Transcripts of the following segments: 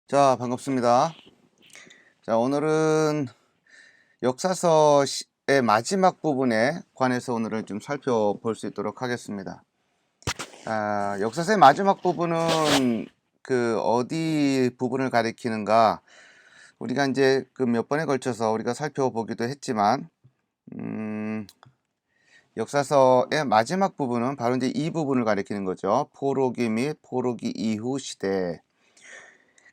자, 반갑습니다. 자, 오늘은 역사서의 마지막 부분에 관해서 오늘은 좀 살펴볼 수 있도록 하겠습니다. 역사서의 마지막 부분은 어디 부분을 가리키는가? 우리가 이제 몇 번에 걸쳐서 우리가 살펴보기도 했지만, 역사서의 마지막 부분은 바로 이제 이 부분을 가리키는 거죠. 포로기 및 포로기 이후 시대.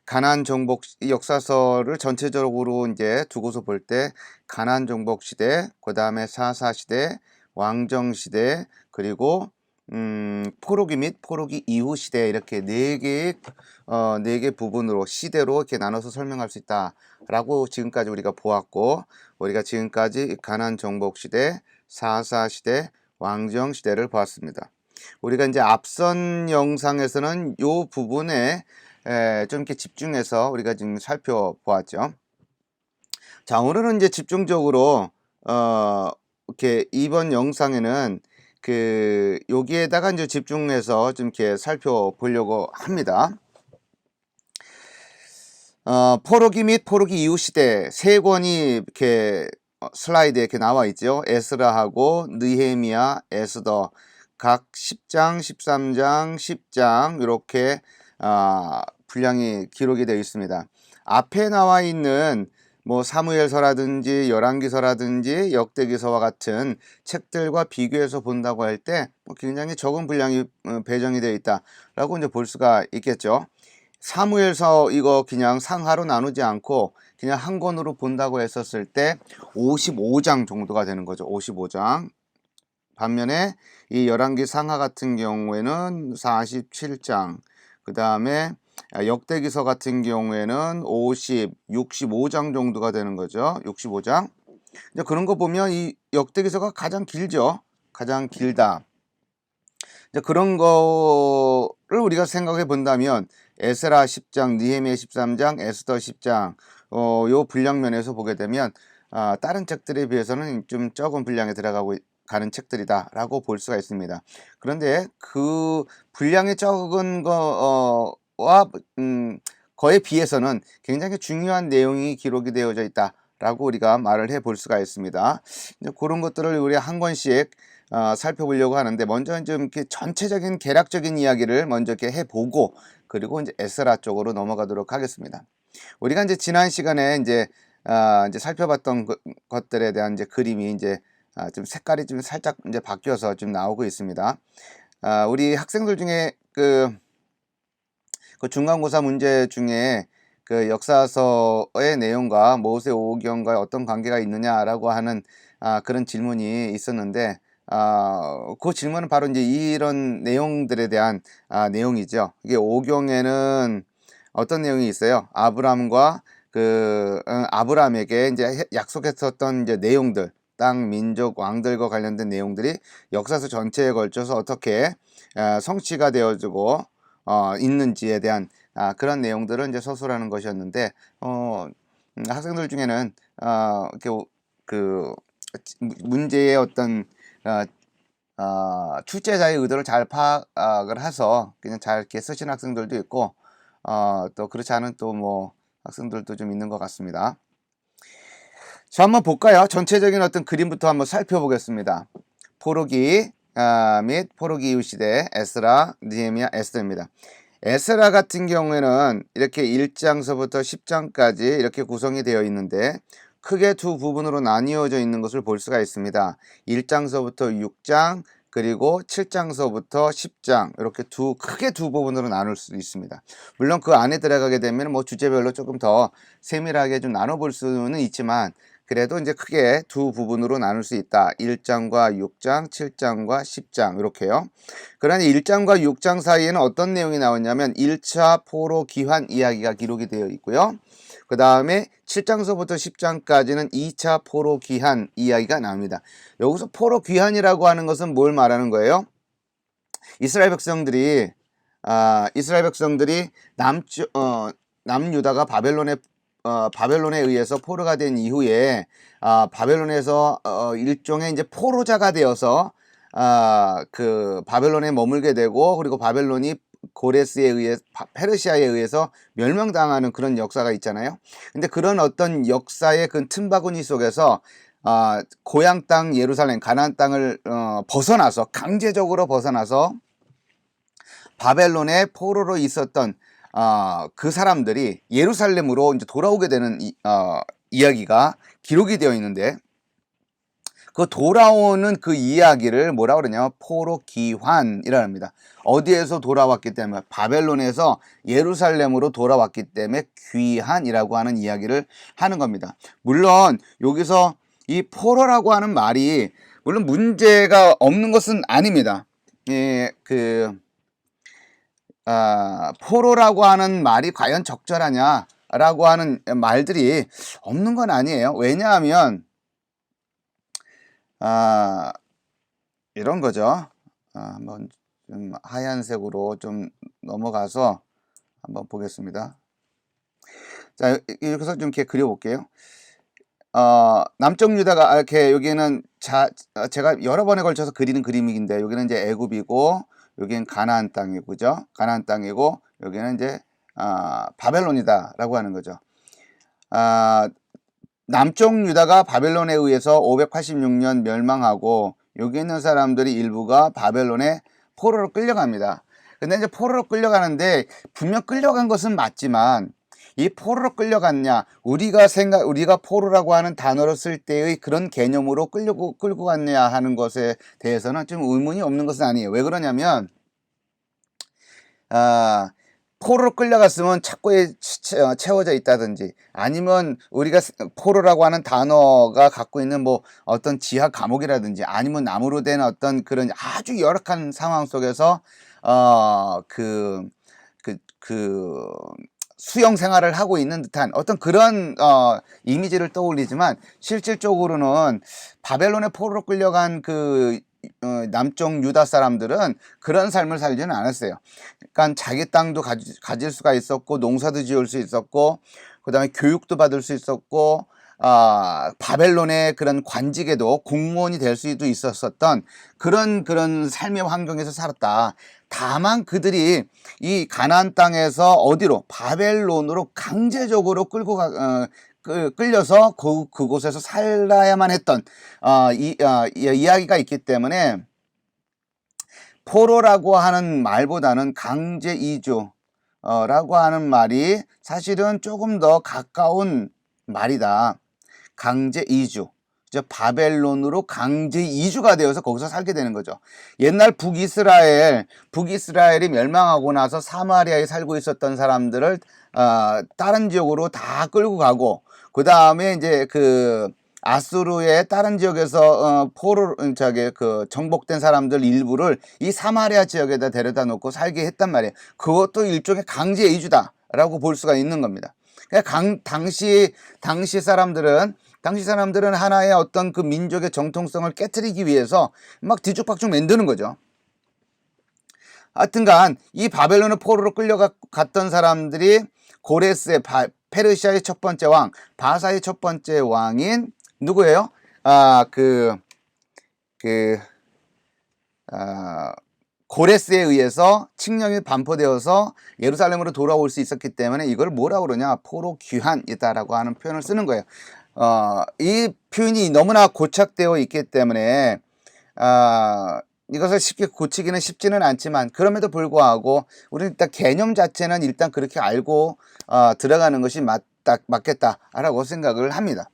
가나안 정복 역사서를 전체적으로 이제 두고서 볼 때 가나안 정복 시대, 그다음에 사사 시대, 왕정 시대, 그리고 포로기 및 포로기 이후 시대 이렇게 네 개 부분으로 시대로 이렇게 나눠서 설명할 수 있다라고 지금까지 우리가 보았고, 우리가 지금까지 가나안 정복 시대, 사사 시대, 왕정 시대를 보았습니다. 우리가 이제 앞선 영상에서는 요 부분에 좀 이렇게 집중해서 우리가 지금 살펴보았죠. 자, 오늘은 이제 집중적으로 이렇게 이번 영상에는 여기에다가 이제 집중해서 좀 이렇게 살펴보려고 합니다. 포로기 및 포로기 이후 시대 세 권이 이렇게 슬라이드에 이렇게 나와 있죠. 에스라하고 느헤미야, 에스더 각 10장, 13장, 10장 이렇게 분량이 기록이 되어 있습니다. 앞에 나와 있는 뭐 사무엘서라든지 열왕기서라든지 역대기서와 같은 책들과 비교해서 본다고 할 때 굉장히 적은 분량이 배정이 되어 있다라고 이제 볼 수가 있겠죠. 사무엘서 이거 그냥 상하로 나누지 않고 그냥 한 권으로 본다고 했었을 때 55장 정도가 되는 거죠. 55장. 반면에 이 열왕기 상하 같은 경우에는 47장. 그다음에 역대기서 같은 경우에는 65장 정도가 되는 거죠. 65장. 이제 그런 거 보면 이 역대기서가 가장 길죠. 가장 길다. 이제 그런 거를 우리가 생각해 본다면 에스라 10장, 느헤미야 13장, 에스더 10장 요 분량면에서 보게 되면 다른 책들에 비해서는 좀 적은 분량에 들어가고 가는 책들이다라고 볼 수가 있습니다. 그런데 그 분량이 적은 거와 거에 비해서는 굉장히 중요한 내용이 기록이 되어져 있다라고 우리가 말을 해볼 수가 있습니다. 이제 그런 것들을 우리 한 권씩 살펴보려고 하는데, 먼저 좀 이렇게 전체적인 개략적인 이야기를 먼저 이렇게 해보고, 그리고 이제 에스라 쪽으로 넘어가도록 하겠습니다. 우리가 이제 지난 시간에 이제 살펴봤던 것들에 대한 이제 그림이 이제 좀 색깔이 좀 살짝 이제 바뀌어서 좀 나오고 있습니다. 우리 학생들 중에 그 중간고사 문제 중에 그 역사서의 내용과 모세 오경과 어떤 관계가 있느냐라고 하는 그런 질문이 있었는데, 그 질문은 바로 이제 이런 내용들에 대한 내용이죠. 이게 오경에는 어떤 내용이 있어요? 아브람과 아브람에게 이제 약속했었던 이제 내용들, 땅, 민족, 왕들과 관련된 내용들이 역사서 전체에 걸쳐서 어떻게 성취가 되어지고 있는지에 대한 그런 내용들을 이제 서술하는 것이었는데, 학생들 중에는 이렇게 문제의 어떤 출제자의 의도를 잘 파악을 해서 그냥 잘 이렇게 쓰신 학생들도 있고, 또 그렇지 않은 또 뭐 학생들도 좀 있는 것 같습니다. 자, 한번 볼까요? 전체적인 어떤 그림부터 한번 살펴보겠습니다. 포로기 및 포로기 이후 시대 에스라, 느헤미야, 에스더입니다. 에스라 같은 경우에는 이렇게 1장서부터 10장까지 이렇게 구성이 되어 있는데, 크게 두 부분으로 나뉘어져 있는 것을 볼 수가 있습니다. 1장서부터 6장, 그리고 7장서부터 10장 이렇게 크게 두 부분으로 나눌 수 있습니다. 물론 그 안에 들어가게 되면 뭐 주제별로 조금 더 세밀하게 좀 나눠볼 수는 있지만, 그래도 이제 크게 두 부분으로 나눌 수 있다. 1장과 6장, 7장과 10장 이렇게요. 그러나 1장과 6장 사이에는 어떤 내용이 나오냐면 1차 포로 귀환 이야기가 기록이 되어 있고요. 그 다음에 7장서부터 10장까지는 2차 포로 귀환 이야기가 나옵니다. 여기서 포로 귀환이라고 하는 것은 뭘 말하는 거예요? 이스라엘 백성들이 남유다가 바벨론에 의해서 포로가 된 이후에 바벨론에서 일종의 이제 포로자가 되어서 그 바벨론에 머물게 되고, 그리고 바벨론이 고레스에 의해 페르시아에 의해서 멸망당하는 그런 역사가 있잖아요. 근데 그런 어떤 역사의 그 틈바구니 속에서 고향 땅 예루살렘 가나안 땅을 벗어나서 강제적으로 벗어나서 바벨론의 포로로 있었던 그 사람들이 예루살렘으로 이제 돌아오게 되는 이야기가 기록이 되어 있는데, 그 돌아오는 그 이야기를 뭐라 그러냐면 포로 귀환이라 합니다. 어디에서 돌아왔기 때문에, 바벨론에서 예루살렘으로 돌아왔기 때문에 귀환이라고 하는 이야기를 하는 겁니다. 물론 여기서 이 포로라고 하는 말이 물론 문제가 없는 것은 아닙니다. 예, 포로라고 하는 말이 과연 적절하냐라고 하는 말들이 없는 건 아니에요. 왜냐하면 이런 거죠. 한번 좀 하얀색으로 좀 넘어가서 한번 보겠습니다. 자, 이렇게 해서 좀 이렇게 그려볼게요. 남쪽 유다가 이렇게 여기는 제가 여러 번에 걸쳐서 그리는 그림인데, 여기는 이제 애굽이고 여기는 가나안 땅이고, 그죠? 가나안 땅이고 여기는 이제 바벨론이다라고 하는 거죠. 남쪽 유다가 바벨론에 의해서 586년 멸망하고, 여기 있는 사람들이 일부가 바벨론에 포로로 끌려갑니다. 근데 이제 포로로 끌려가는데, 분명 끌려간 것은 맞지만 이 포로로 끌려갔냐, 우리가 포로라고 하는 단어를 쓸 때의 그런 개념으로 끌고 갔냐 하는 것에 대해서는 좀 의문이 없는 것은 아니에요. 왜 그러냐면 포로로 끌려갔으면 착고에 채워져 있다든지, 아니면 우리가 포로라고 하는 단어가 갖고 있는 뭐 어떤 지하 감옥이라든지, 아니면 나무로 된 어떤 그런 아주 열악한 상황 속에서 수용 생활을 하고 있는 듯한 어떤 그런 이미지를 떠올리지만, 실질적으로는 바벨론의 포로로 끌려간 남쪽 유다 사람들은 그런 삶을 살지는 않았어요. 그러니까 자기 땅도 가질 수가 있었고, 농사도 지을 수 있었고, 그 다음에 교육도 받을 수 있었고, 바벨론의 그런 관직에도 공무원이 될 수도 있었던 그런 삶의 환경에서 살았다. 다만 그들이 이 가나안 땅에서 어디로, 바벨론으로 강제적으로 끌려서 그곳에서 살아야만 했던 이야기가 있기 때문에, 포로라고 하는 말보다는 강제 이주라고 하는 말이 사실은 조금 더 가까운 말이다. 강제 이주, 바벨론으로 강제 이주가 되어서 거기서 살게 되는 거죠. 옛날 북이스라엘이 멸망하고 나서 사마리아에 살고 있었던 사람들을 다른 지역으로 다 끌고 가고, 그 다음에 이제 아수르의 다른 지역에서 정복된 사람들 일부를 이 사마리아 지역에다 데려다 놓고 살게 했단 말이에요. 그것도 일종의 강제 이주다라고 볼 수가 있는 겁니다. 그러니까 당시 사람들은 하나의 어떤 그 민족의 정통성을 깨트리기 위해서 막 뒤죽박죽 만드는 거죠. 하여튼간 이 바벨론의 포로로 끌려갔던 사람들이 고레스의 페르시아의 첫 번째 왕, 바사의 첫 번째 왕인 누구예요? 고레스에 의해서 칙령이 반포되어서 예루살렘으로 돌아올 수 있었기 때문에 이걸 뭐라 그러냐, 포로 귀환이다라고 하는 표현을 쓰는 거예요. 이 표현이 너무나 고착되어 있기 때문에 이것을 쉽게 고치기는 쉽지는 않지만, 그럼에도 불구하고 우리는 일단 개념 자체는 일단 그렇게 알고 들어가는 것이 맞겠다라고 생각을 합니다.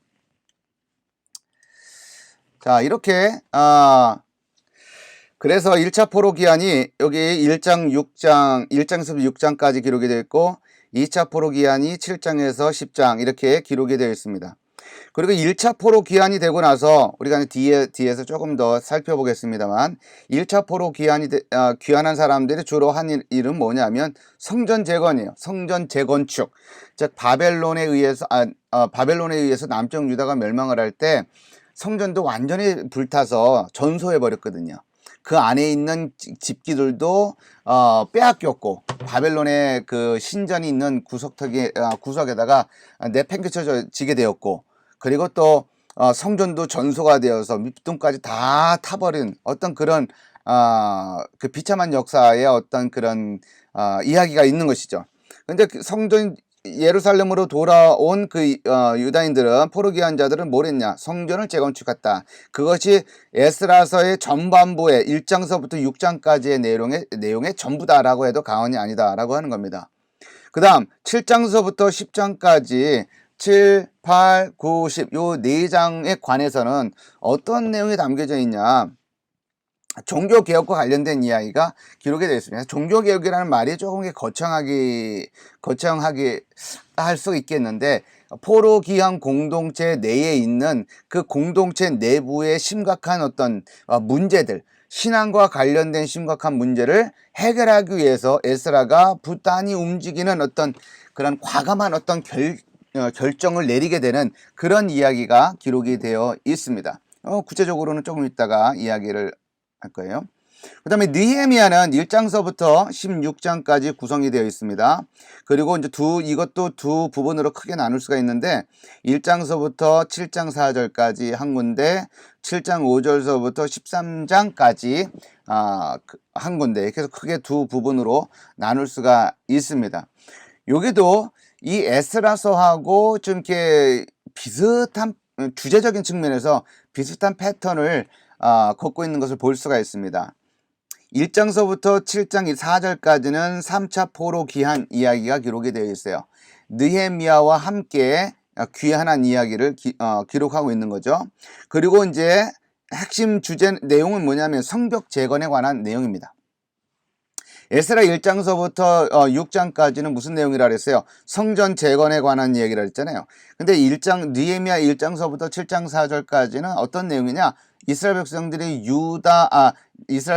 자, 이렇게 그래서 1차 포로 기한이 여기 1장에서 6장까지 기록이 되어 있고, 2차 포로 기한이 7장에서 10장 이렇게 기록이 되어 있습니다. 그리고 1차 포로 기한이 되고 나서 우리가 뒤에서 조금 더 살펴보겠습니다만, 1차 포로 귀환한 사람들이 주로 한 일은 뭐냐면 성전 재건이에요. 성전 재건축. 즉 바벨론에 의해서 남쪽 유다가 멸망을 할 때 성전도 완전히 불타서 전소해 버렸거든요. 그 안에 있는 집기들도 빼앗겼고, 바벨론의 그 신전이 있는 구석에다가 내팽개쳐지게 되었고, 그리고 또 성전도 전소가 되어서 밑둥까지 다 타버린 어떤 그런 그 비참한 역사의 어떤 그런 이야기가 있는 것이죠. 근데 그 성전 예루살렘으로 돌아온 그 유다인들은 포로기한 자들은 뭘 했냐? 성전을 재건축했다. 그것이 에스라서의 전반부의 1장서부터 6장까지의 내용의 전부다라고 해도 과언이 아니다라고 하는 겁니다. 그 다음 7장서부터 10장까지 7, 8, 9, 10 요 4장에 관해서는 어떤 내용이 담겨져 있냐? 종교개혁과 관련된 이야기가 기록이 되어 있습니다. 종교개혁이라는 말이 조금 거창하게 할 수 있겠는데, 포로기한 공동체 내에 있는 그 공동체 내부의 심각한 어떤 문제들, 신앙과 관련된 심각한 문제를 해결하기 위해서 에스라가 부단히 움직이는 어떤 그런 과감한 어떤 결정을 내리게 되는 그런 이야기가 기록이 되어 있습니다. 구체적으로는 조금 이따가 이야기를 할 거예요. 그 다음에 느헤미야는 1장서부터 16장까지 구성이 되어 있습니다. 그리고 이제 이것도 두 부분으로 크게 나눌 수가 있는데 1장서부터 7장 4절까지 한 군데, 7장 5절서부터 13장까지 한 군데, 그래서 크게 두 부분으로 나눌 수가 있습니다. 여기도 이 에스라서하고 좀 이렇게 비슷한 주제적인 측면에서 비슷한 패턴을 걷고 있는 것을 볼 수가 있습니다. 1장서부터 7장 4절까지는 3차 포로 귀환 이야기가 기록이 되어 있어요. 느헤미야와 함께 귀환한 이야기를 기록하고 있는 거죠. 그리고 이제 핵심 주제 내용은 뭐냐면 성벽 재건에 관한 내용입니다. 에스라 1장서부터 6장까지는 무슨 내용이라 그랬어요? 성전 재건에 관한 이야기라 그랬잖아요. 근데 느헤미야 1장서부터 7장 4절까지는 어떤 내용이냐? 이스라엘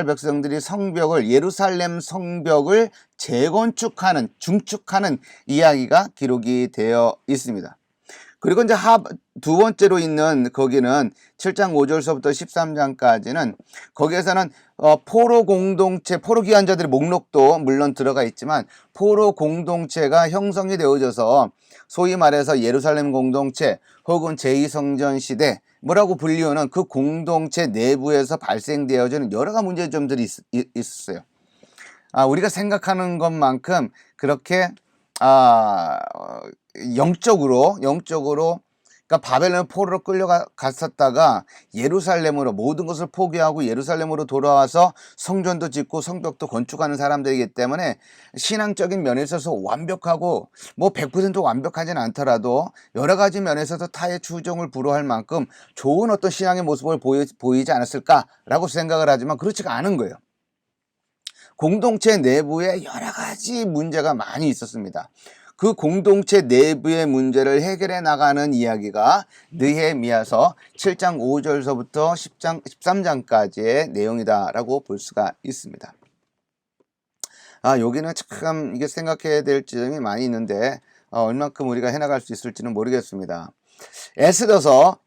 백성들이 성벽을, 예루살렘 성벽을 재건축하는, 중축하는 이야기가 기록이 되어 있습니다. 그리고 이제 두 번째로 있는 거기는 7장 5절서부터 13장까지는 거기에서는 포로 공동체, 포로 귀환자들의 목록도 물론 들어가 있지만 포로 공동체가 형성이 되어져서 소위 말해서 예루살렘 공동체 혹은 제2성전 시대 뭐라고 불리우는 그 공동체 내부에서 발생되어지는 여러 가지 문제점들이 있었어요. 우리가 생각하는 것만큼 그렇게 영적으로 그러니까 바벨론 포로로 끌려갔었다가 예루살렘으로 모든 것을 포기하고 예루살렘으로 돌아와서 성전도 짓고 성벽도 건축하는 사람들이기 때문에 신앙적인 면에 있어서 완벽하고 뭐 100% 완벽하진 않더라도 여러 가지 면에서도 타의 추종을 불허할 만큼 좋은 어떤 신앙의 모습을 보이지 않았을까라고 생각을 하지만 그렇지가 않은 거예요. 공동체 내부에 여러 가지 문제가 많이 있었습니다. 그 공동체 내부의 문제를 해결해 나가는 이야기가 느헤미야서 7장 5절서부터 10장 13장까지의 내용이다라고 볼 수가 있습니다. 여기는 참 이게 생각해야 될 지점이 많이 있는데 얼만큼 우리가 해나갈 수 있을지는 모르겠습니다.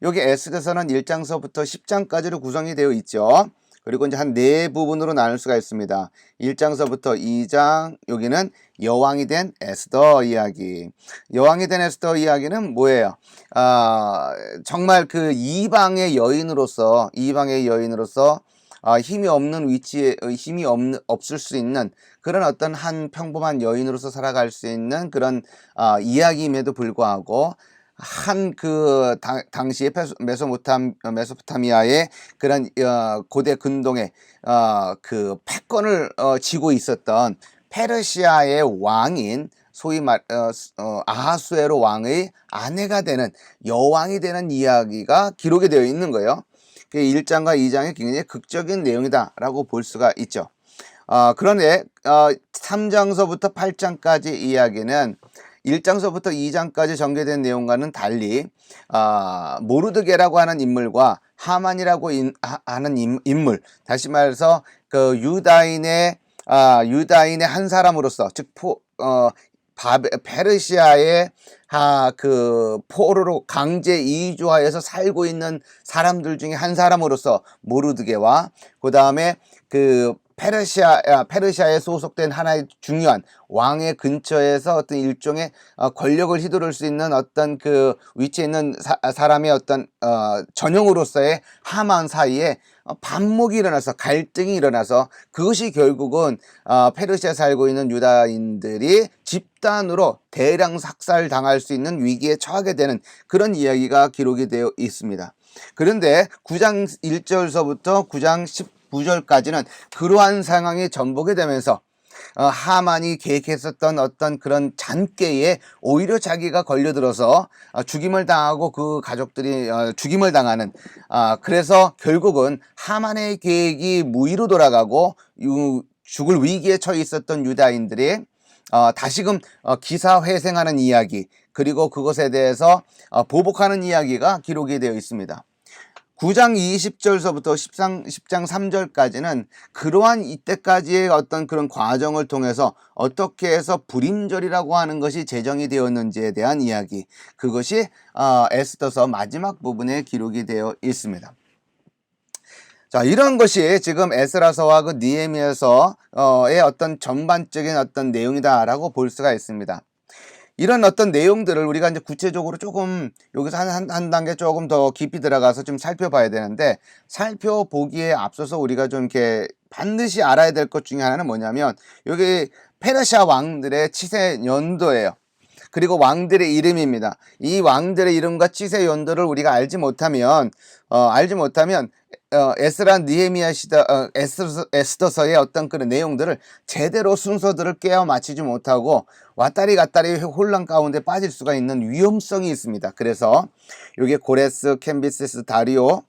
여기 에스더서는 1장서부터 10장까지로 구성이 되어 있죠. 그리고 이제 한 네 부분으로 나눌 수가 있습니다. 1장서부터 2장, 여기는 여왕이 된 에스더 이야기. 여왕이 된 에스더 이야기는 뭐예요? 정말 그 이방의 여인으로서 힘이 없는 위치에 없을 수 있는 그런 어떤 한 평범한 여인으로서 살아갈 수 있는 그런 이야기임에도 불구하고 당시에 메소포타미아의 그런 고대 근동의 그 패권을 쥐고 있었던 페르시아의 왕인 소위 아하수에로 왕의 아내가 되는 여왕이 되는 이야기가 기록이 되어 있는 거예요. 1장과 2장이 굉장히 극적인 내용이다라고 볼 수가 있죠. 그런데 3장서부터 8장까지 이야기는 1장서부터 2장까지 전개된 내용과는 달리 모르드게라고 하는 인물과 하만이라고 하는 인물, 다시 말해서 그 유다인의 한 사람으로서, 즉 페르시아의 그 포로로 강제 이주하여서 살고 있는 사람들 중에 한 사람으로서 모르드게와 그 다음에 그 페르시아에 소속된 하나의 중요한 왕의 근처에서 어떤 일종의 권력을 휘두를 수 있는 어떤 그 위치에 있는 사람의 어떤 전형으로서의 하만 사이에 반목이 일어나서 갈등이 일어나서 그것이 결국은 페르시아에 살고 있는 유다인들이 집단으로 대량 삭살당할 수 있는 위기에 처하게 되는 그런 이야기가 기록이 되어 있습니다. 그런데 9장 1절서부터 9장 19절까지는 그러한 상황이 전복이 되면서 하만이 계획했었던 어떤 그런 잔꾀에 오히려 자기가 걸려들어서 죽임을 당하고 그 가족들이 죽임을 당하는, 그래서 결국은 하만의 계획이 무의로 돌아가고 죽을 위기에 처해 있었던 유다인들이 다시금 기사회생하는 이야기, 그리고 그것에 대해서 보복하는 이야기가 기록이 되어 있습니다. 9장 20절서부터 10장 3절까지는 그러한 이때까지의 어떤 그런 과정을 통해서 어떻게 해서 불임절이라고 하는 것이 제정이 되었는지에 대한 이야기, 그것이 에스더서 마지막 부분에 기록이 되어 있습니다. 자, 이런 것이 지금 에스라서와 그 느헤미야서의 어떤 전반적인 어떤 내용이다라고 볼 수가 있습니다. 이런 어떤 내용들을 우리가 이제 구체적으로 조금 여기서 한 단계 조금 더 깊이 들어가서 좀 살펴봐야 되는데, 살펴보기에 앞서서 우리가 좀 이렇게 반드시 알아야 될 것 중에 하나는 뭐냐면, 여기 페르시아 왕들의 치세 연도예요. 그리고 왕들의 이름입니다. 이 왕들의 이름과 치세 연도를 우리가 알지 못하면 에스라 느헤미야 시다 에스더서의 어떤 그런 내용들을 제대로 순서들을 깨어 맞추지 못하고 왔다리 갔다리 혼란 가운데 빠질 수가 있는 위험성이 있습니다. 그래서 여기 고레스, 캄비세스, 다리오,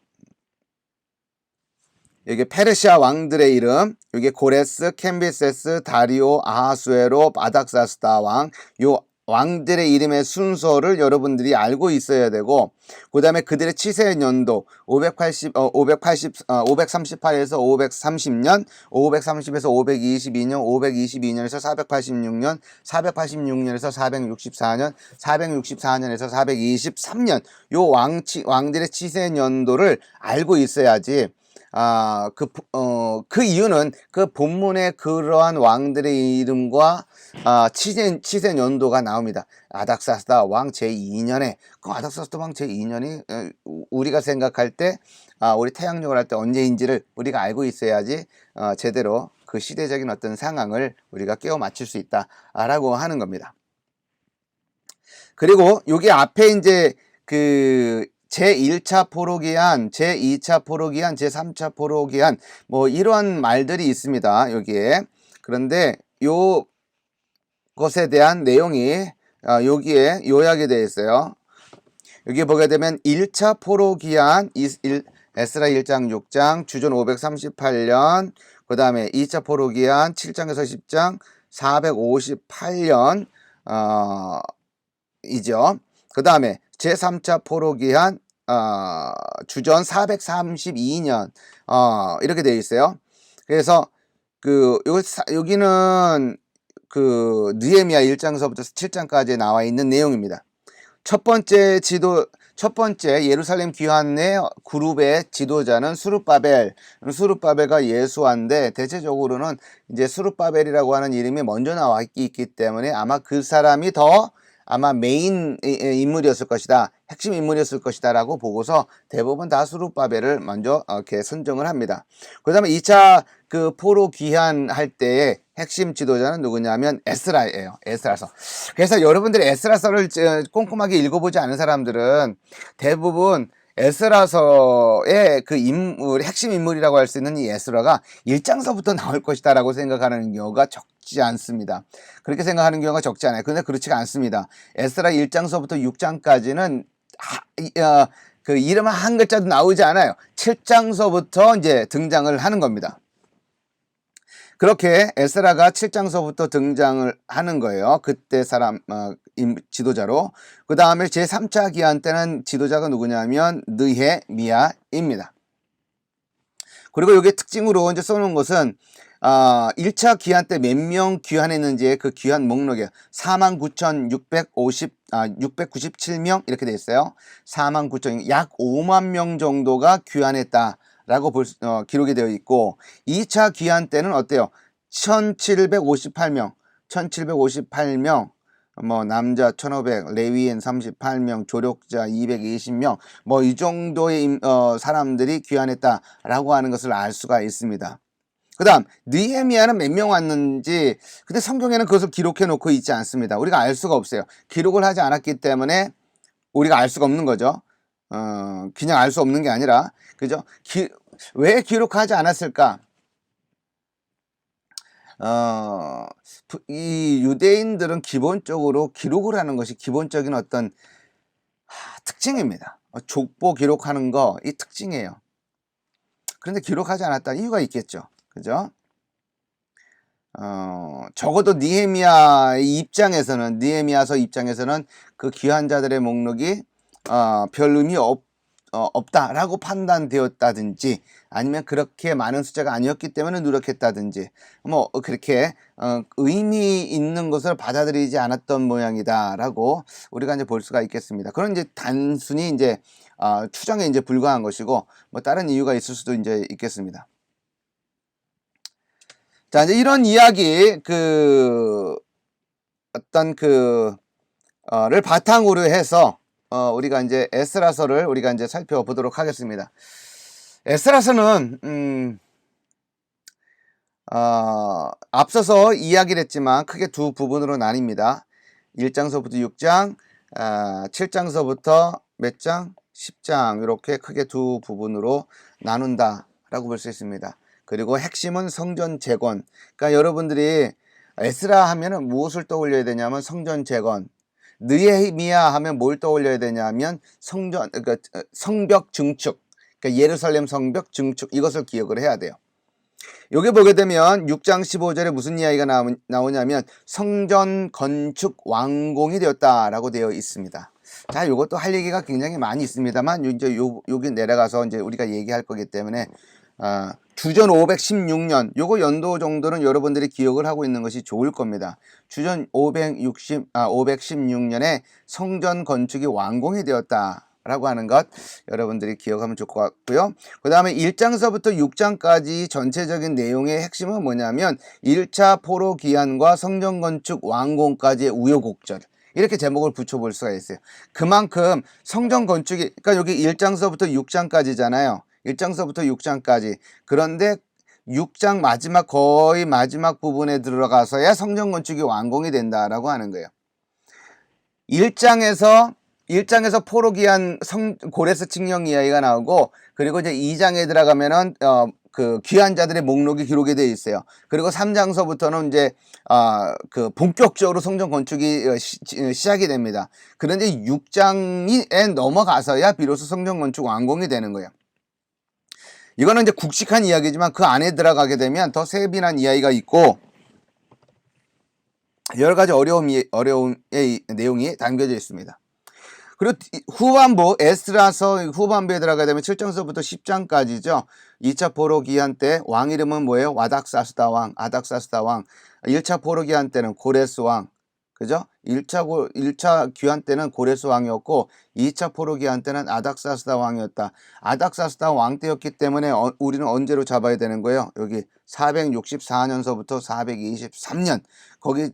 여기 페르시아 왕들의 이름, 여기 고레스, 캄비세스, 다리오, 아하수에로, 아닥사스다 왕, 요 왕들의 이름의 순서를 여러분들이 알고 있어야 되고, 그 다음에 그들의 치세 연도 538에서 530년, 530에서 522년, 522년에서 486년, 486년에서 464년, 464년에서 423년, 요 왕들의 치세 연도를 알고 있어야지. 그 이유는 그 본문의 그러한 왕들의 이름과 치센 연도가 나옵니다. 아닥사스다 왕 제2년에, 그 아닥사스다 왕 제2년이 우리가 생각할 때, 우리 태양력을 할 때 언제인지를 우리가 알고 있어야지 제대로 그 시대적인 어떤 상황을 우리가 깨워 맞출 수 있다라고 하는 겁니다. 그리고 여기 앞에 이제 그 제1차 포로기한, 제2차 포로기한, 제3차 포로기한, 뭐 이러한 말들이 있습니다, 여기에. 그런데 요 것에 대한 내용이 여기에 요약이 되어 있어요. 여기 보게 되면 1차 포로기한, 에스라 1장 6장 주전 538년, 그 다음에 2차 포로기한 7장에서 10장 458년 이죠. 그 다음에 제3차 포로기한 주전 432년 이렇게 되어 있어요. 그래서 여기는 그 느헤미야 1장서부터 7장까지 나와 있는 내용입니다. 첫 번째 예루살렘 귀환의 그룹의 지도자는 수룹바벨가 예수아인데, 대체적으로는 이제 수룹바벨이라고 하는 이름이 먼저 나와 있기 때문에 아마 그 사람이 메인 인물이었을 것이다, 핵심 인물이었을 것이다 라고 보고서 대부분 다 수룹바벨을 먼저 이렇게 선정을 합니다. 그 다음에 2차 그 포로 귀환할 때의 핵심 지도자는 누구냐면 에스라예요. 에스라서. 그래서 여러분들이 에스라서를 꼼꼼하게 읽어보지 않은 사람들은 대부분 에스라서의 그 핵심 인물이라고 할 수 있는 이 에스라가 1장서부터 나올 것이다 라고 생각하는 경우가 적지 않습니다. 그렇게 생각하는 경우가 적지 않아요. 근데 그렇지가 않습니다. 에스라 1장서부터 6장까지는 그 이름 한 글자도 나오지 않아요. 7장서부터 이제 등장을 하는 겁니다. 그렇게 에스라가 7장서부터 등장을 하는 거예요. 그때 지도자로. 그 다음에 제3차 기한 때는 지도자가 누구냐면 느헤미야입니다. 그리고 여기 특징으로 이제 써놓은 것은 1차 귀환 때 몇 명 귀환했는지의 그 귀환 목록이에요. 49,697명 이렇게 돼 있어요. 49,000, 약 5만 명 정도가 귀환했다 라고 기록이 되어 있고 2차 귀환 때는 어때요? 1758명 뭐 남자 1500, 레위인 38명, 조력자 220명 뭐 이 정도의 사람들이 귀환했다라고 하는 것을 알 수가 있습니다. 그 다음 느헤미야는 몇 명 왔는지 근데 성경에는 그것을 기록해 놓고 있지 않습니다. 우리가 알 수가 없어요. 기록을 하지 않았기 때문에 우리가 알 수가 없는 거죠. 그냥 알 수 없는 게 아니라 그죠? 왜 기록하지 않았을까? 이 유대인들은 기본적으로 기록을 하는 것이 기본적인 어떤 특징입니다. 족보 기록하는 거 이 특징이에요. 그런데 기록하지 않았다는 이유가 있겠죠. 그죠? 적어도 느헤미야서 입장에서는 그 귀환자들의 목록이 별 의미 없다라고 판단되었다든지 아니면 그렇게 많은 숫자가 아니었기 때문에 누락했다든지 뭐 그렇게 의미 있는 것을 받아들이지 않았던 모양이다라고 우리가 이제 볼 수가 있겠습니다. 그건 이제 단순히 이제 추정에 이제 불과한 것이고 뭐 다른 이유가 있을 수도 이제 있겠습니다. 자, 이제 이런 이야기, 를 바탕으로 해서, 우리가 이제 에스라서를 우리가 이제 살펴보도록 하겠습니다. 에스라서는, 앞서서 이야기를 했지만 크게 두 부분으로 나뉩니다. 1장서부터 6장, 7장서부터 몇 장? 10장, 이렇게 크게 두 부분으로 나눈다라고 볼 수 있습니다. 그리고 핵심은 성전 재건. 그러니까 여러분들이 에스라 하면은 무엇을 떠올려야 되냐면 성전 재건. 느헤미야 하면 뭘 떠올려야 되냐면 그러니까 성벽 증축. 그러니까 예루살렘 성벽 증축 이것을 기억을 해야 돼요. 여기 보게 되면 6장 15절에 무슨 이야기가 나오냐면 성전 건축 완공이 되었다라고 되어 있습니다. 자, 이것도 할 얘기가 굉장히 많이 있습니다만 이제 여기 내려가서 이제 우리가 얘기할 거기 때문에 주전 516년 요거 연도 정도는 여러분들이 기억을 하고 있는 것이 좋을 겁니다. 주전 516년에 성전 건축이 완공이 되었다라고 하는 것 여러분들이 기억하면 좋을 것 같고요. 그 다음에 1장서부터 6장까지 전체적인 내용의 핵심은 뭐냐면 1차 포로 기한과 성전 건축 완공까지의 우여곡절 이렇게 제목을 붙여볼 수가 있어요. 그만큼 성전 건축이 그러니까 여기 1장서부터 6장까지잖아요. 1장서부터 6장까지. 그런데 6장 거의 마지막 부분에 들어가서야 성전 건축이 완공이 된다라고 하는 거예요. 1장에서 포로 기한 고레스 칙령 이야기가 나오고 그리고 이제 2장에 들어가면은 그 귀환자들의 목록이 기록이 되어 있어요. 그리고 3장서부터는 이제 본격적으로 성전 건축이 시작이 됩니다. 그런데 6장에 넘어가서야 비로소 성전 건축 완공이 되는 거예요. 이거는 이제 굵직한 이야기지만 그 안에 들어가게 되면 더 세밀한 이야기가 있고 여러 가지 어려움의 내용이 담겨져 있습니다. 그리고 후반부 에스라서 후반부에 들어가게 되면 7장서부터 10장까지죠. 2차 포로 기한 때 왕 이름은 뭐예요? 아닥사스다 왕. 1차 포로 기한 때는 고레스 왕. 그죠? 1차 귀환 때는 고레스 왕이었고 2차 포로 귀환 때는 아닥사스다 왕이었다. 아닥사스다 왕 때였기 때문에 우리는 언제로 잡아야 되는 거예요? 여기 464년서부터 423년 거기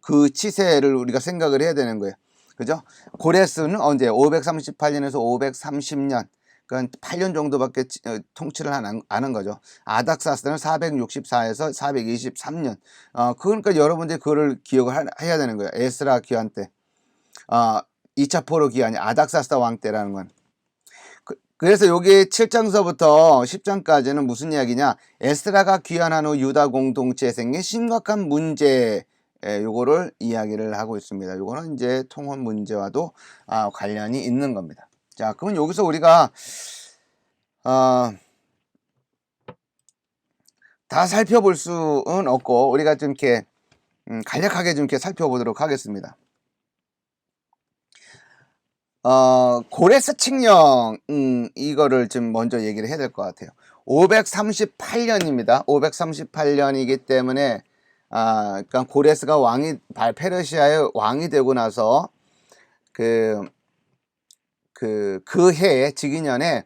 그 치세를 우리가 생각을 해야 되는 거예요. 그죠? 고레스는 언제? 538년에서 530년. 그러니까 8년 정도밖에 통치를 안 한 거죠. 아닥사스는 464에서 423년. 그러니까 여러분들이 그거를 기억을 해야 되는 거예요. 에스라 귀환 때. 2차 포로 귀환이 아닥사스다 왕 때라는 건. 그래서 여기 7장서부터 10장까지는 무슨 이야기냐? 에스라가 귀환한 후 유다 공동체에 생긴 심각한 문제 요거를 이야기를 하고 있습니다. 요거는 이제 통혼 문제와도 관련이 있는 겁니다. 자, 그러면 여기서 우리가 다 살펴볼 수는 없고 우리가 좀 이렇게 간략하게 좀 이렇게 살펴보도록 하겠습니다. 고레스 칙령 이거를 좀 먼저 얘기를 해야 될 것 같아요. 538년입니다. 538년이기 때문에 그러니까 고레스가 페르시아의 왕이 되고 나서 그 해에 즉위년에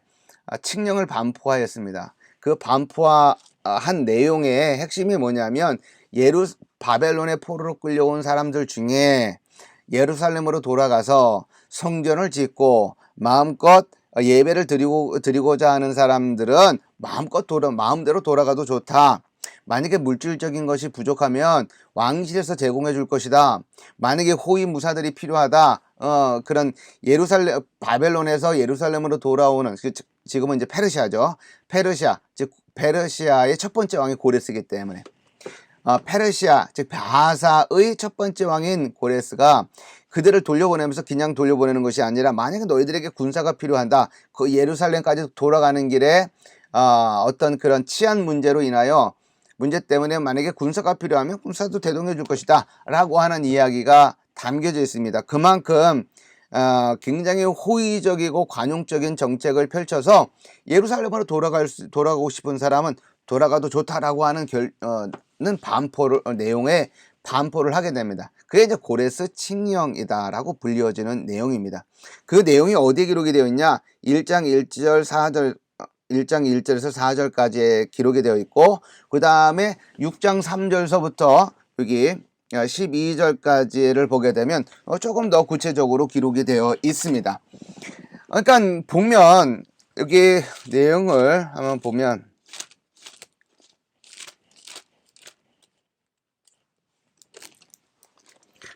칙령을 반포하였습니다. 그 반포한 내용의 핵심이 뭐냐면 바벨론의 포로로 끌려온 사람들 중에 예루살렘으로 돌아가서 성전을 짓고 마음껏 예배를 드리고자 하는 사람들은 마음대로 돌아가도 좋다. 만약에 물질적인 것이 부족하면 왕실에서 제공해 줄 것이다. 만약에 호위 무사들이 필요하다. 그런 바벨론에서 예루살렘으로 돌아오는, 지금은 이제 페르시아죠. 즉 페르시아의 첫 번째 왕이 고레스이기 때문에 페르시아, 즉 바사의 첫 번째 왕인 고레스가 그들을 돌려보내면서 그냥 돌려보내는 것이 아니라, 만약에 너희들에게 군사가 필요한다, 그 예루살렘까지 돌아가는 길에 어떤 그런 치안 문제 때문에 만약에 군사가 필요하면 군사도 대동해 줄 것이다 라고 하는 이야기가 담겨져 있습니다. 그만큼 굉장히 호의적이고 관용적인 정책을 펼쳐서 예루살렘으로 돌아가고 싶은 사람은 돌아가도 좋다라고 하는 내용의 반포를 하게 됩니다. 그게 이제 고레스 칙령이다라고 불리워지는 내용입니다. 그 내용이 어디에 기록이 되어 있냐? 1장 1절에서 4절까지의 기록이 되어 있고, 그 다음에 6장 3절서부터 여기 12절까지를 보게 되면 조금 더 구체적으로 기록이 되어 있습니다. 그러니까 보면 여기 내용을 한번 보면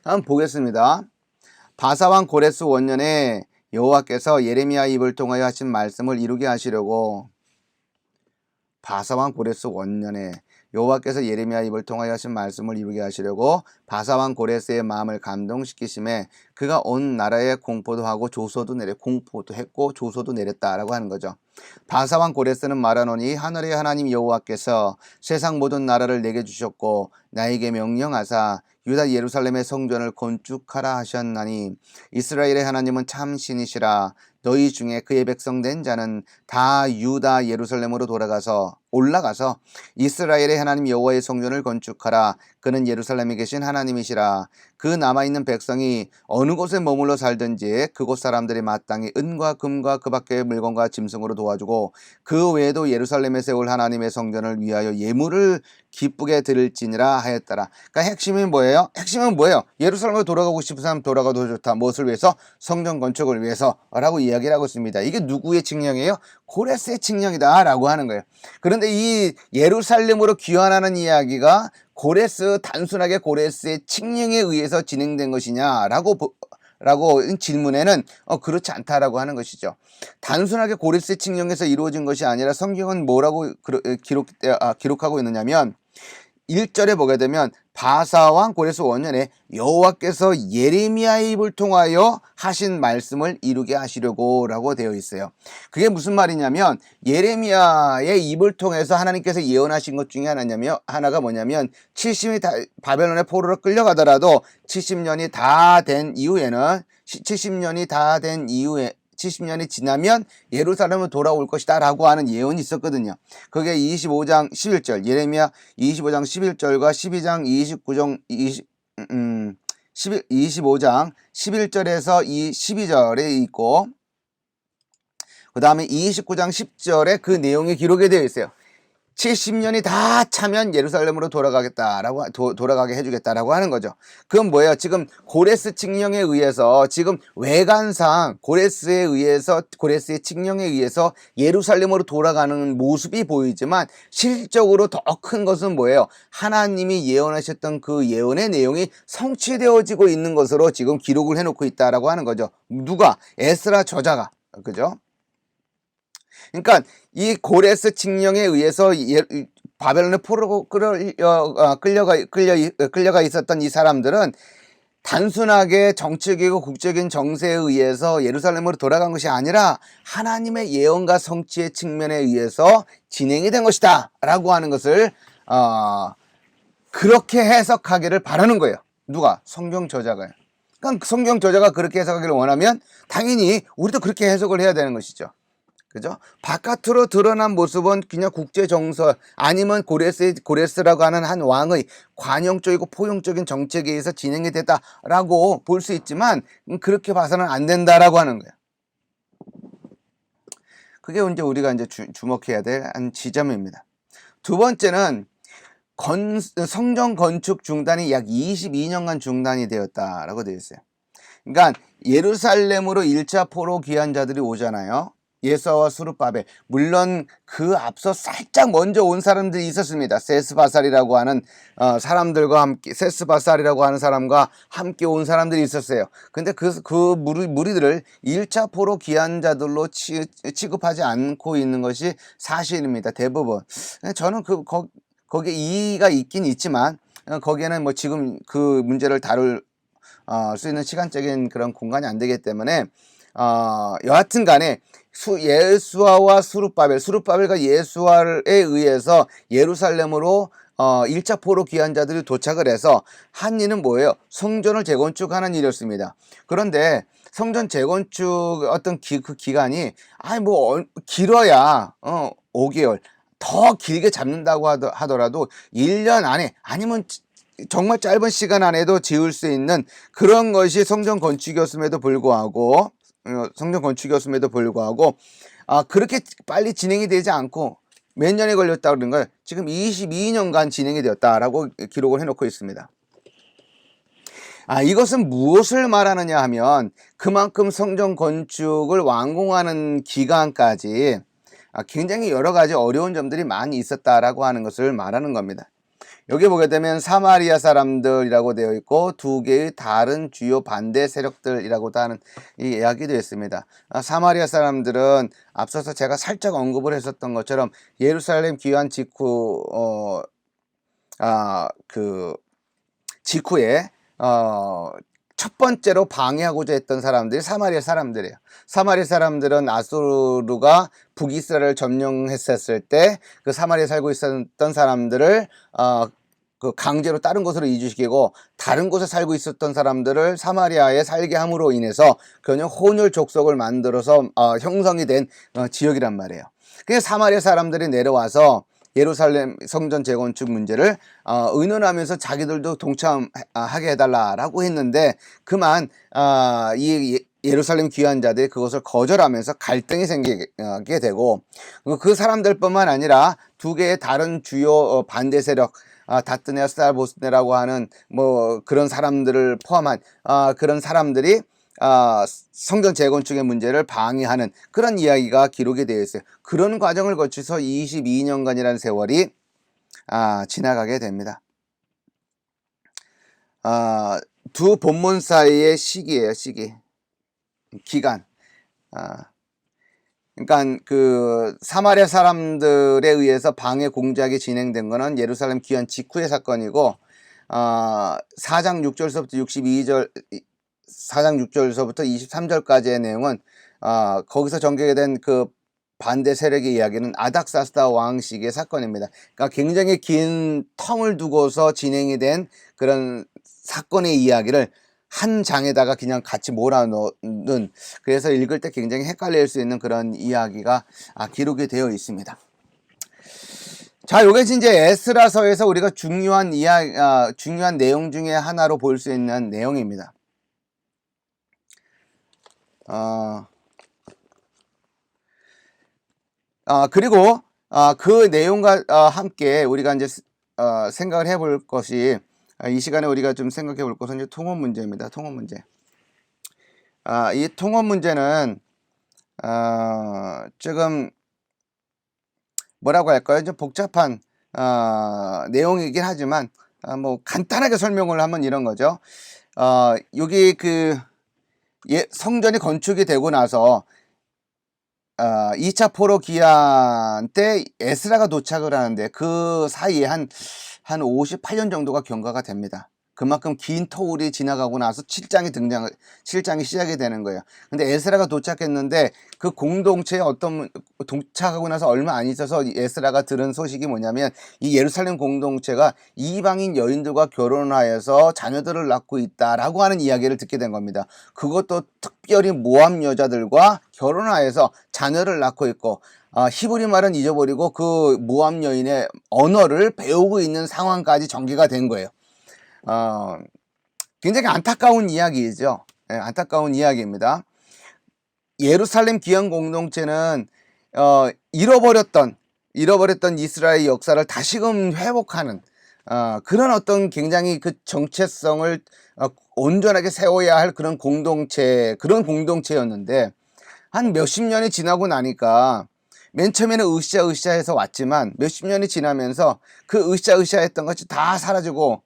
한번 보겠습니다. 바사왕 고레스 원년에 여호와께서 예레미야 입을 통하여 하신 말씀을 이루게 하시려고, 바사왕 고레스 원년에 여호와께서 예레미야 입을 통하여 하신 말씀을 이루게 하시려고 바사왕 고레스의 마음을 감동시키심에 그가 온 나라에 공포도 하고 공포도 했고 조소도 내렸다라고 하는 거죠. 바사왕 고레스는 말하노니 하늘의 하나님 여호와께서 세상 모든 나라를 내게 주셨고 나에게 명령하사 유다 예루살렘의 성전을 건축하라 하셨나니, 이스라엘의 하나님은 참 신이시라. 너희 중에 그의 백성 된 자는 다 유다 예루살렘으로 올라가서 이스라엘의 하나님 여호와의 성전을 건축하라. 그는 예루살렘에 계신 하나님이시라. 그 남아있는 백성이 어느 곳에 머물러 살든지 그곳 사람들이 마땅히 은과 금과 그 밖의 물건과 짐승으로 도와주고, 그 외에도 예루살렘에 세울 하나님의 성전을 위하여 예물을 기쁘게 드릴지니라 하였더라. 그러니까 핵심은 뭐예요? 예루살렘으로 돌아가고 싶은 사람 돌아가도 좋다. 무엇을 위해서? 성전 건축을 위해서 라고 이야기를 하고 있습니다. 이게 누구의 칙령이에요? 고레스의 칙령이다 라고 하는 거예요. 그런데 이 예루살렘으로 귀환하는 이야기가 단순하게 고레스의 칙령에 의해서 진행된 것이냐라고 질문에는 그렇지 않다라고 하는 것이죠. 단순하게 고레스의 칙령에서 이루어진 것이 아니라 성경은 뭐라고 기록하고 있느냐면, 1절에 보게 되면 바사왕 고레스 원년에 여호와께서 예레미야의 입을 통하여 하신 말씀을 이루게 하시려고 라고 되어 있어요. 그게 무슨 말이냐면, 예레미야의 입을 통해서 하나님께서 예언하신 것 중에 하나가 뭐냐면, 바벨론의 포로로 끌려가더라도 70년이 다 된 이후에 70년이 지나면 예루살렘으로 돌아올 것이다 라고 하는 예언이 있었거든요. 그게 25장 11절, 예레미야 25장 11절과 25장 11절에서 12절에 있고, 그 다음에 29장 10절에 그 내용이 기록이 되어 있어요. 70년이 다 차면 예루살렘으로 돌아가게 해주겠다라고 하는 거죠. 그건 뭐예요? 지금 고레스 칙령에 의해서, 지금 외관상 고레스의 칙령에 의해서 예루살렘으로 돌아가는 모습이 보이지만, 실질적으로 더 큰 것은 뭐예요? 하나님이 예언하셨던 그 예언의 내용이 성취되어지고 있는 것으로 지금 기록을 해놓고 있다라고 하는 거죠. 누가? 에스라 저자가. 그죠? 그러니까 이 고레스 칙령에 의해서 바벨론의 포로로 끌려가 있었던 이 사람들은 단순하게 정치적이고 국적인 정세에 의해서 예루살렘으로 돌아간 것이 아니라 하나님의 예언과 성취의 측면에 의해서 진행이 된 것이다 라고 하는 것을 그렇게 해석하기를 바라는 거예요. 누가? 성경 저자가요. 그러니까 성경 저자가 그렇게 해석하기를 원하면 당연히 우리도 그렇게 해석을 해야 되는 것이죠. 그죠? 바깥으로 드러난 모습은 그냥 국제 정서 아니면 고레스라고 하는 한 왕의 관용적이고 포용적인 정책에 의해서 진행이 됐다라고 볼 수 있지만, 그렇게 봐서는 안 된다라고 하는 거예요. 그게 이제 우리가 이제 주목해야 될 한 지점입니다. 두 번째는 성전 건축 중단이 약 22년간 중단이 되었다라고 되어 있어요. 그러니까 예루살렘으로 1차 포로 귀환 자들이 오잖아요. 예수와 수르바벨. 물론 그 앞서 살짝 먼저 온 사람들이 있었습니다. 세스바살이라고 하는 사람들과 함께, 세스바살이라고 하는 사람과 함께 온 사람들이 있었어요. 근데 그 무리들을 1차 포로 귀환 자들로 취급하지 않고 있는 것이 사실입니다. 대부분. 저는 거기에 이의가 있긴 있지만 거기에는 뭐 지금 그 문제를 다룰 수 있는 시간적인 그런 공간이 안 되기 때문에 여하튼 간에 예수아와 수르바벨과 예수아에 의해서 예루살렘으로 1차 포로 귀환 자들이 도착을 해서 한 일은 뭐예요? 성전을 재건축하는 일이었습니다. 그런데 성전 재건축 어떤 그 기간이 길어야 5개월 더 길게 잡는다고 하더라도 1년 안에 아니면 정말 짧은 시간 안에도 지을 수 있는 그런 것이 성전 건축이었음에도 불구하고 그렇게 빨리 진행이 되지 않고 몇 년이 걸렸다 그러는 거예요. 지금 22년간 진행이 되었다라고 기록을 해놓고 있습니다. 이것은 무엇을 말하느냐 하면 그만큼 성전 건축을 완공하는 기간까지 굉장히 여러 가지 어려운 점들이 많이 있었다라고 하는 것을 말하는 겁니다. 여기 보게 되면 사마리아 사람들이라고 되어 있고 두 개의 다른 주요 반대 세력들이라고도 하는 이 이야기도 있습니다. 사마리아 사람들은 앞서서 제가 살짝 언급을 했었던 것처럼 예루살렘 귀환 직후에 첫 번째로 방해하고자 했던 사람들이 사마리아 사람들이에요. 사마리아 사람들은 아수르가 북이스라엘을 점령했었을 때 그 사마리아에 살고 있었던 사람들을 그 강제로 다른 곳으로 이주시키고 다른 곳에 살고 있었던 사람들을 사마리아에 살게 함으로 인해서 그냥 혼혈 족속을 만들어서 형성이 된 지역이란 말이에요. 그래서 사마리아 사람들이 내려와서 예루살렘 성전 재건축 문제를 의논하면서 자기들도 동참하게 해달라라고 했는데 그만 예루살렘 귀환자들이 그것을 거절하면서 갈등이 생기게 되고 그 사람들뿐만 아니라 두 개의 다른 주요 반대 세력 다트네와 스타보스네라고 하는 뭐 그런 사람들을 포함한 그런 사람들이 성전 재건축의 문제를 방해하는 그런 이야기가 기록이 되어 있어요. 그런 과정을 거쳐서 22년간이라는 세월이 지나가게 됩니다. 두 본문 사이의 시기예요. 기간. 그러니까 그 사마리아 사람들에 의해서 방해 공작이 진행된 거는 예루살렘 귀환 직후의 사건이고 4장 6절서부터 23절까지의 내용은 거기서 전개가 된 그 반대 세력의 이야기는 아닥사스다 왕 시기의 사건입니다. 그러니까 굉장히 긴 텀을 두고서 진행이 된 그런 사건의 이야기를 한 장에다가 그냥 같이 몰아넣는, 그래서 읽을 때 굉장히 헷갈릴 수 있는 그런 이야기가 기록이 되어 있습니다. 자, 요게 이제 에스라서에서 우리가 중요한 중요한 내용 중에 하나로 볼 수 있는 내용입니다. 그리고 그 내용과 함께 우리가 이제 생각을 해볼 것이 이 시간에 우리가 좀 생각해 볼 것은 이제 통합 문제입니다. 통합 문제. 이 통합 문제는 조금 뭐라고 할까요? 좀 복잡한 내용이긴 하지만 뭐 간단하게 설명을 하면 이런 거죠. 여기 성전이 건축이 되고 나서 2차 포로 기한 때 에스라가 도착을 하는데 그 사이에 한 58년 정도가 경과가 됩니다. 그만큼 긴 터울이 지나가고 나서 7장이 시작이 되는 거예요. 근데 에스라가 도착했는데 그 공동체에 도착하고 나서 얼마 안 있어서 에스라가 들은 소식이 뭐냐면 이 예루살렘 공동체가 이방인 여인들과 결혼하여서 자녀들을 낳고 있다라고 하는 이야기를 듣게 된 겁니다. 그것도 특별히 모압 여자들과 결혼하여서 자녀를 낳고 있고 히브리 말은 잊어버리고 그 모압 여인의 언어를 배우고 있는 상황까지 전개가 된 거예요. 굉장히 안타까운 이야기이죠. 안타까운 이야기입니다. 예루살렘 귀환 공동체는 잃어버렸던 이스라엘 역사를 다시금 회복하는 그런 어떤 굉장히 그 정체성을 온전하게 세워야 할 그런 공동체였는데 한 몇십 년이 지나고 나니까 맨 처음에는 으쌰으쌰해서 왔지만 몇십 년이 지나면서 그 으쌰으쌰했던 것이 다 사라지고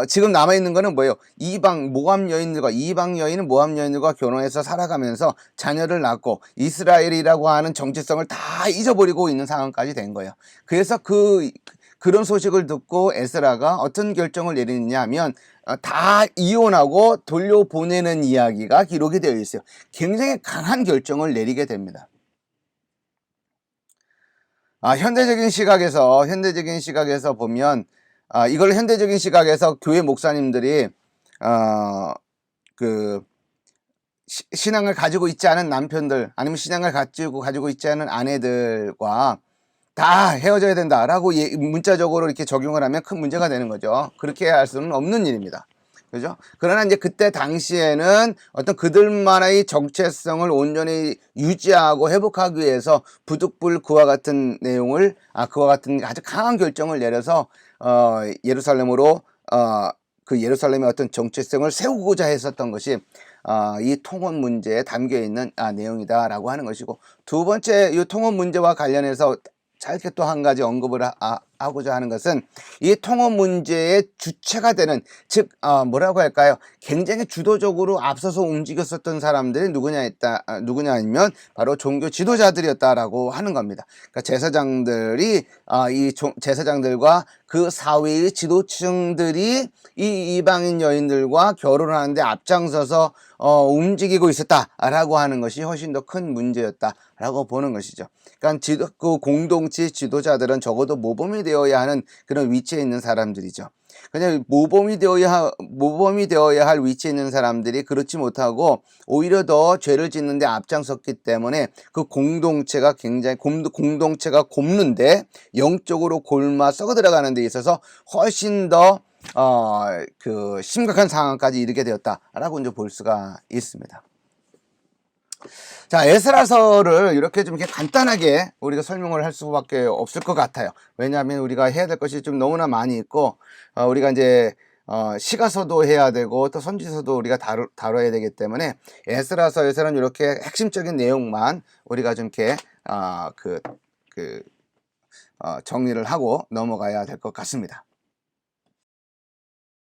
지금 남아있는 거는 뭐예요? 이방 여인은 모함 여인들과 결혼해서 살아가면서 자녀를 낳고 이스라엘이라고 하는 정체성을 다 잊어버리고 있는 상황까지 된 거예요. 그래서 그런 소식을 듣고 에스라가 어떤 결정을 내리느냐 하면 다 이혼하고 돌려보내는 이야기가 기록이 되어 있어요. 굉장히 강한 결정을 내리게 됩니다. 현대적인 시각에서 보면 이걸 현대적인 시각에서 교회 목사님들이 신앙을 가지고 있지 않은 남편들 아니면 신앙을 가지고 있지 않은 아내들과 다 헤어져야 된다라고 문자적으로 이렇게 적용을 하면 큰 문제가 되는 거죠. 그렇게 할 수는 없는 일입니다. 그죠? 그러나 이제 그때 당시에는 어떤 그들만의 정체성을 온전히 유지하고 회복하기 위해서 부득불 그와 같은 아주 강한 결정을 내려서 예루살렘의 어떤 정체성을 세우고자 했었던 것이 이 통혼 문제에 담겨 있는 내용이다라고 하는 것이고, 두 번째 이 통혼 문제와 관련해서 짧게 또 한 가지 언급을 하고자 하는 것은 이 통혼 문제의 주체가 되는, 즉 뭐라고 할까요? 굉장히 주도적으로 앞서서 움직였었던 사람들이 누구냐 하면 바로 종교 지도자들이었다라고 하는 겁니다. 그러니까 제사장들이 제사장들과 그 사회의 지도층들이 이 이방인 여인들과 결혼하는데 앞장서서 움직이고 있었다라고 하는 것이 훨씬 더 큰 문제였다라고 보는 것이죠. 그러니까 그 공동체 지도자들은 적어도 모범이 되어야 하는 그런 위치에 있는 사람들이죠. 그냥 모범이 되어야 할 위치에 있는 사람들이 그렇지 못하고 오히려 더 죄를 짓는데 앞장섰기 때문에 그 공동체가 곪는데, 영적으로 곪아 썩어 들어가는 데 있어서 훨씬 더 심각한 상황까지 이르게 되었다라고 이제 볼 수가 있습니다. 자, 에스라서를 이렇게 좀 간단하게 우리가 설명을 할 수밖에 없을 것 같아요. 왜냐하면 우리가 해야 될 것이 좀 너무나 많이 있고, 우리가 이제 시가서도 해야 되고 또 선지서도 우리가 다뤄야 되기 때문에 에스라서에서는 이렇게 핵심적인 내용만 우리가 좀 이렇게 정리를 하고 넘어가야 될 것 같습니다.